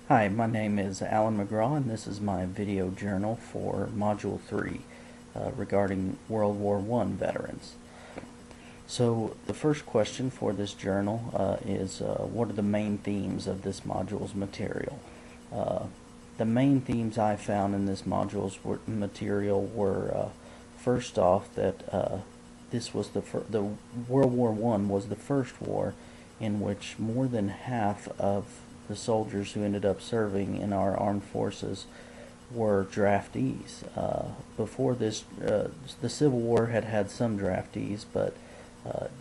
Hi, my name is Alan McGraw, and this is my video journal for Module 3 regarding World War I veterans. So the first question for this journal is what are the main themes of this module's material? The main themes I found in this module's material were first off that this was the World War I was the first war in which more than half of the soldiers who ended up serving in our armed forces were draftees. Before this, the Civil War had had some draftees, but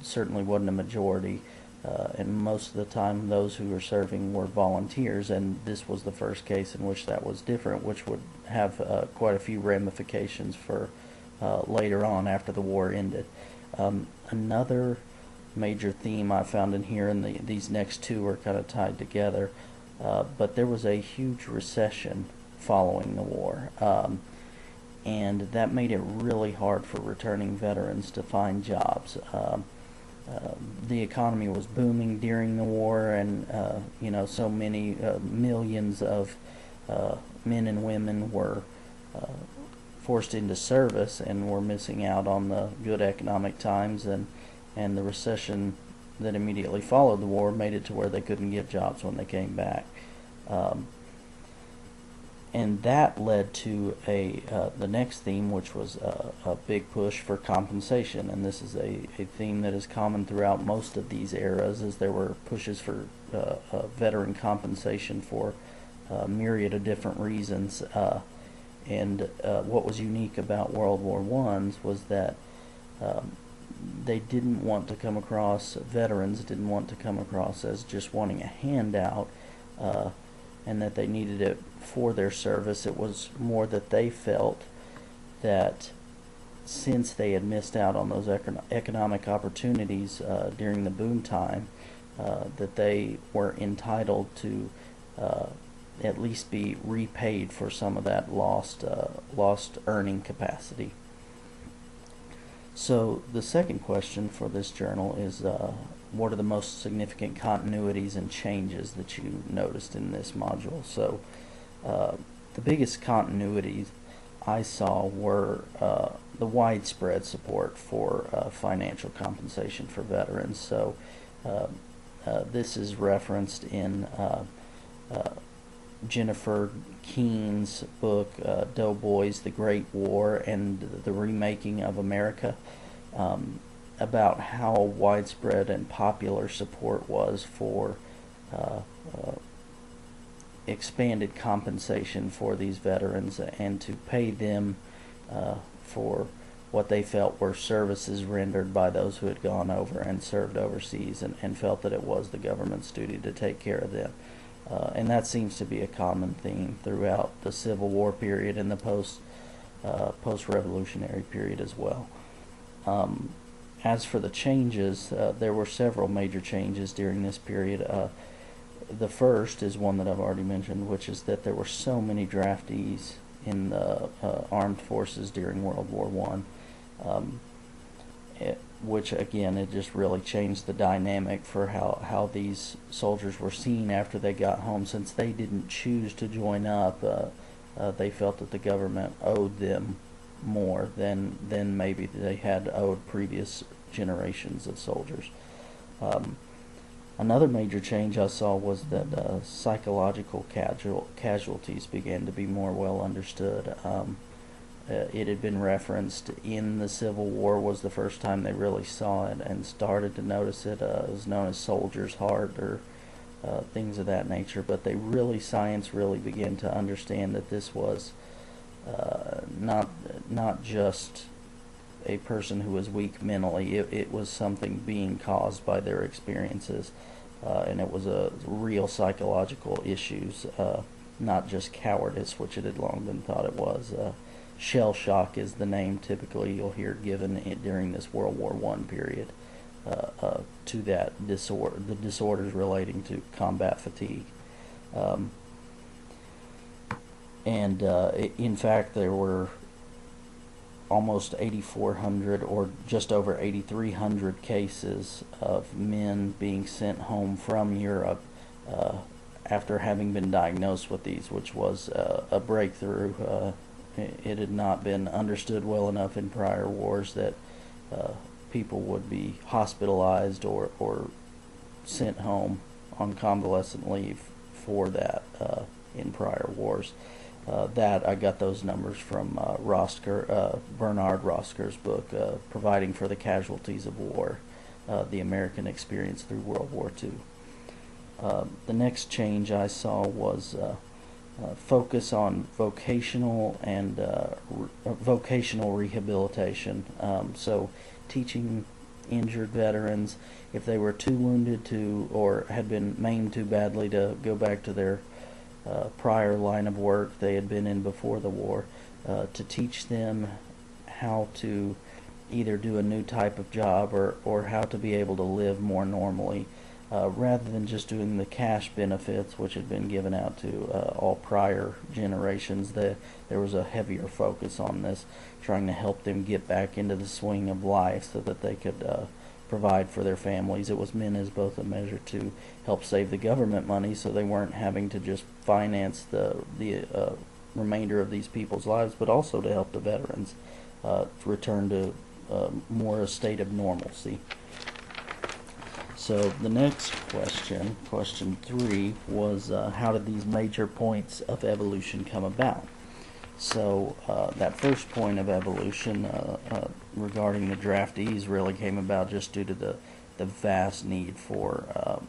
certainly wasn't a majority. And most of the time, those who were serving were volunteers, and this was the first case in which that was different, which would have quite a few ramifications for later on after the war ended. Another major theme I found in here, and these next two are kind of tied together, but there was a huge recession following the war, and that made it really hard for returning veterans to find jobs. The economy was booming during the war, and so many millions of men and women were forced into service and were missing out on the good economic times, and the recession that immediately followed the war made it to where they couldn't get jobs when they came back. And that led to the next theme, which was a big push for compensation. And this is a theme that is common throughout most of these eras, as there were pushes for veteran compensation for a myriad of different reasons. And what was unique about World War I's was that they didn't want to come across, veterans didn't want to come across as just wanting a handout, and that they needed it for their service. It was more that they felt that since they had missed out on those economic opportunities during the boom time, that they were entitled to at least be repaid for some of that lost earning capacity. So the second question for this journal is what are the most significant continuities and changes that you noticed in this module? So the biggest continuities I saw were the widespread support for financial compensation for veterans. So this is referenced in Jennifer Keene's book, Doughboys, The Great War and the Remaking of America, about how widespread and popular support was for expanded compensation for these veterans and to pay them for what they felt were services rendered by those who had gone over and served overseas, and felt that it was the government's duty to take care of them. And that seems to be a common theme throughout the Civil War period and the post-revolutionary period as well. As for the changes, there were several major changes during this period. The first is one that I've already mentioned, which is that there were so many draftees in the armed forces during World War I. Which again, it just really changed the dynamic for how these soldiers were seen after they got home. Since they didn't choose to join up, they felt that the government owed them more than maybe they had owed previous generations of soldiers. Another major change I saw was that psychological casualties began to be more well understood. It had been referenced in the Civil War, was the first time they really saw it and started to notice it. It was known as soldier's heart or things of that nature, but science really began to understand that this was not just a person who was weak mentally. It was something being caused by their experiences, and it was a real psychological issues, not just cowardice, which it had long been thought it was. Shell shock is the name typically you'll hear given during this World War I period to that disorder, the disorders relating to combat fatigue. In fact, there were almost 8,400 or just over 8,300 cases of men being sent home from Europe after having been diagnosed with these, which was a breakthrough. It had not been understood well enough in prior wars that people would be hospitalized or sent home on convalescent leave for that in prior wars. That I got those numbers from Bernard Rosker's book, Providing for the Casualties of War, The American Experience Through World War II. The next change I saw was focus on vocational and vocational rehabilitation. So teaching injured veterans, if they were too wounded to or had been maimed too badly to go back to their prior line of work they had been in before the war, to teach them how to either do a new type of job or how to be able to live more normally, rather than just doing the cash benefits which had been given out to all prior generations. There was a heavier focus on this, trying to help them get back into the swing of life so that they could provide for their families. It was meant as both a measure to help save the government money so they weren't having to just finance the remainder of these people's lives, but also to help the veterans return to more a state of normalcy. So the next question, question 3, was how did these major points of evolution come about? So that first point of evolution regarding the draftees really came about just due to the vast need for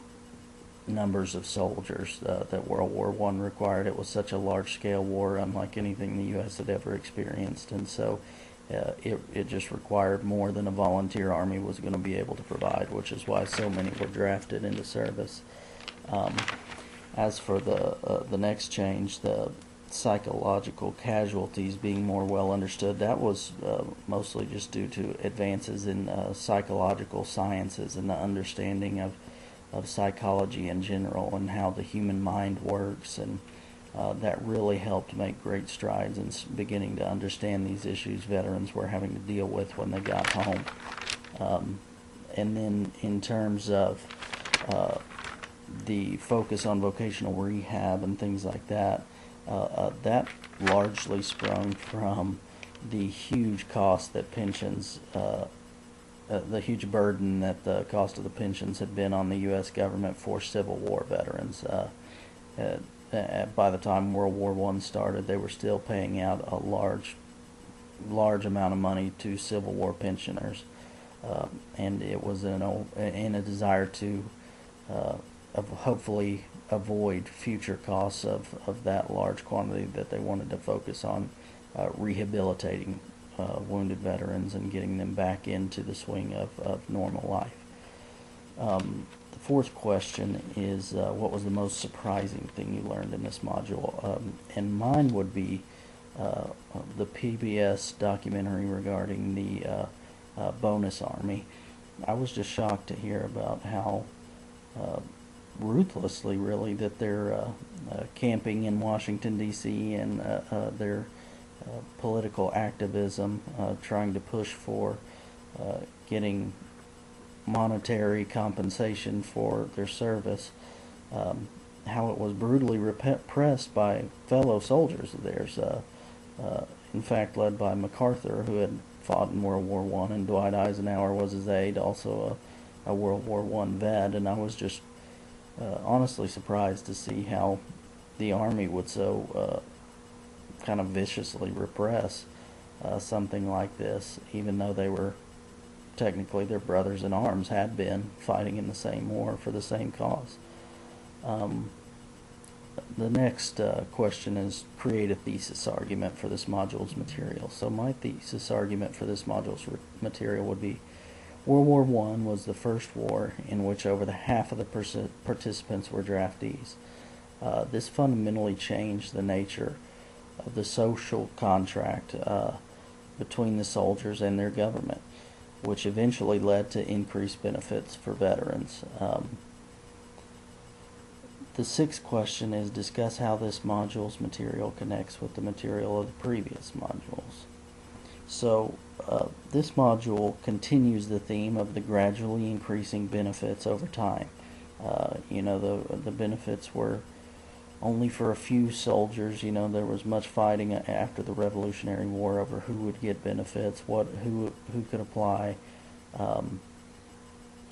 numbers of soldiers that World War I required. It was such a large-scale war, unlike anything the U.S. had ever experienced, and so it just required more than a volunteer army was going to be able to provide, which is why so many were drafted into service. As for the next change, the psychological casualties being more well understood, that was mostly just due to advances in psychological sciences and the understanding of psychology in general and how the human mind works, and that really helped make great strides in beginning to understand these issues veterans were having to deal with when they got home. And then in terms of the focus on vocational rehab and things like that, that largely sprung from the huge cost that pensions, the huge burden that the cost of the pensions had been on the U.S. government for Civil War veterans. By the time World War I started, they were still paying out a large amount of money to Civil War pensioners, and it was in a desire to hopefully avoid future costs of that large quantity that they wanted to focus on rehabilitating wounded veterans and getting them back into the swing of normal life. The fourth question is, what was the most surprising thing you learned in this module? And mine would be the PBS documentary regarding the bonus army. I was just shocked to hear about how ruthlessly, really, that they're camping in Washington, D.C. and their political activism, trying to push for getting monetary compensation for their service, how it was brutally repressed by fellow soldiers of theirs, in fact led by MacArthur, who had fought in World War I, and Dwight Eisenhower was his aide, also a World War I vet, and I was just honestly surprised to see how the Army would so kind of viciously repress something like this, even though they were technically their brothers in arms, had been fighting in the same war for the same cause. The next question is create a thesis argument for this module's material. So my thesis argument for this module's material would be World War I was the first war in which over the half of the participants were draftees. This fundamentally changed the nature of the social contract between the soldiers and their government, which eventually led to increased benefits for veterans. The sixth question is discuss how this module's material connects with the material of the previous modules. So this module continues the theme of the gradually increasing benefits over time. The benefits were only for a few soldiers. You know, there was much fighting after the Revolutionary War over who would get benefits, who could apply,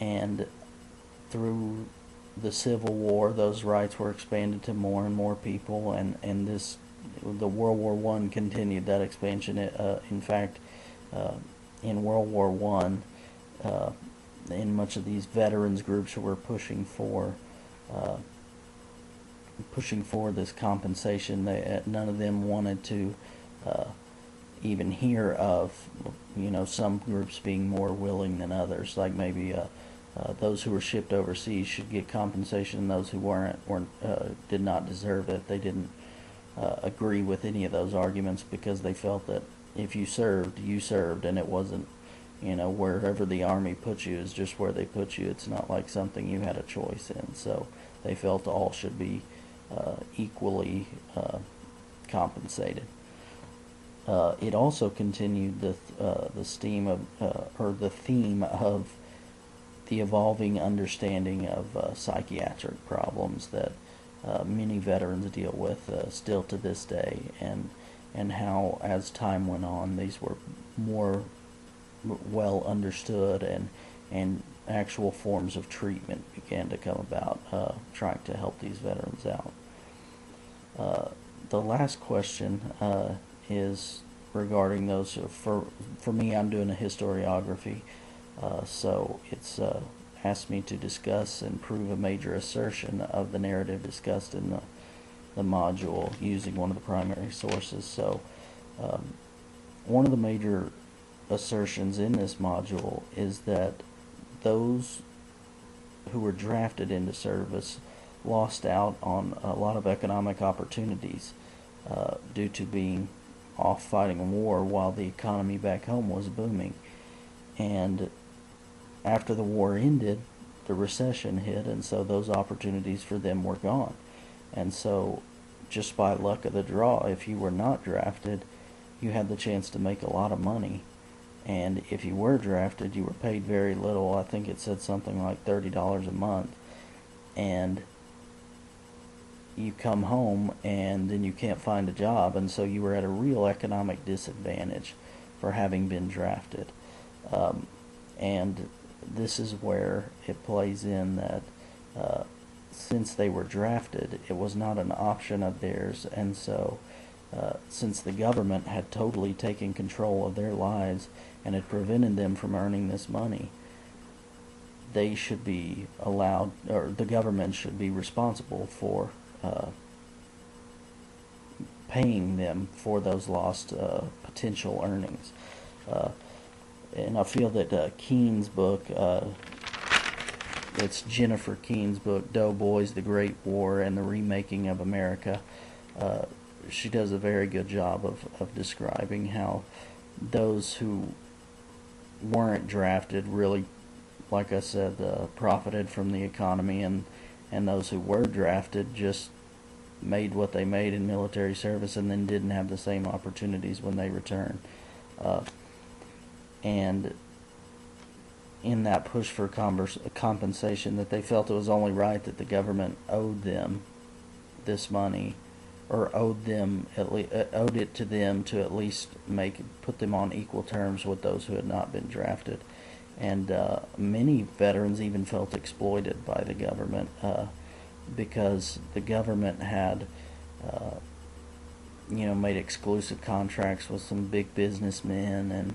and through the Civil War, those rights were expanded to more and more people, and the World War One continued that expansion. In fact, in World War One, in much of these veterans groups were uh, pushing for this compensation. None of them wanted to uh, even hear of, some groups being more willing than others. Like maybe those who were shipped overseas should get compensation, and those who weren't did not deserve it. They didn't agree with any of those arguments because they felt that if you served, you served, and it wasn't, wherever the Army put you is just where they put you. It's not like something you had a choice in. So they felt all should be equally compensated. It also continued the theme of the evolving understanding of psychiatric problems that many veterans deal with still to this day, and how as time went on these were more well understood, and actual forms of treatment began to come about, trying to help these veterans out. The last question is regarding those. For me, I'm doing a historiography, so it's asked me to discuss and prove a major assertion of the narrative discussed in the module using one of the primary sources. So one of the major assertions in this module is that those who were drafted into service lost out on a lot of economic opportunities due to being off fighting a war while the economy back home was booming. And after the war ended, the recession hit, and so those opportunities for them were gone. And so, just by luck of the draw, if you were not drafted, you had the chance to make a lot of money. And if you were drafted, you were paid very little. I think it said something like $30 a month. And you come home and then you can't find a job, and so you were at a real economic disadvantage for having been drafted. And this is where it plays in that since they were drafted, it was not an option of theirs, and so since the government had totally taken control of their lives and had prevented them from earning this money, they should be allowed, or the government should be responsible for paying them for those lost potential earnings. And I feel that Keene's book, it's Jennifer Keene's book, Doughboys, the Great War and the Remaking of America. She does a very good job of describing how those who weren't drafted really, like I said, profited from the economy, and those who were drafted just made what they made in military service and then didn't have the same opportunities when they returned. And in that push for compensation, that they felt it was only right that the government owed them this money, or owed it to them to at least put them on equal terms with those who had not been drafted. And many veterans even felt exploited by the government because the government had made exclusive contracts with some big businessmen, and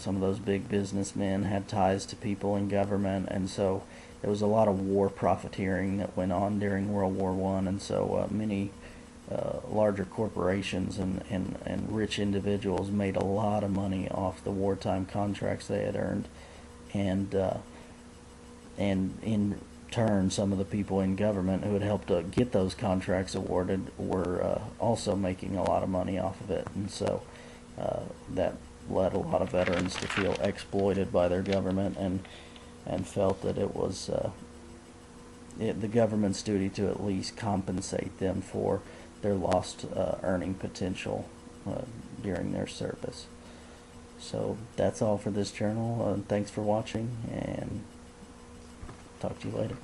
some of those big businessmen had ties to people in government, and so there was a lot of war profiteering that went on during World War One, and so many larger corporations and rich individuals made a lot of money off the wartime contracts they had earned, and in turn, some of the people in government who had helped to get those contracts awarded were also making a lot of money off of it, and so that led a lot of veterans to feel exploited by their government, and felt that it was the government's duty to at least compensate them for their lost earning potential during their service. So that's all for this journal. Thanks for watching, and talk to you later.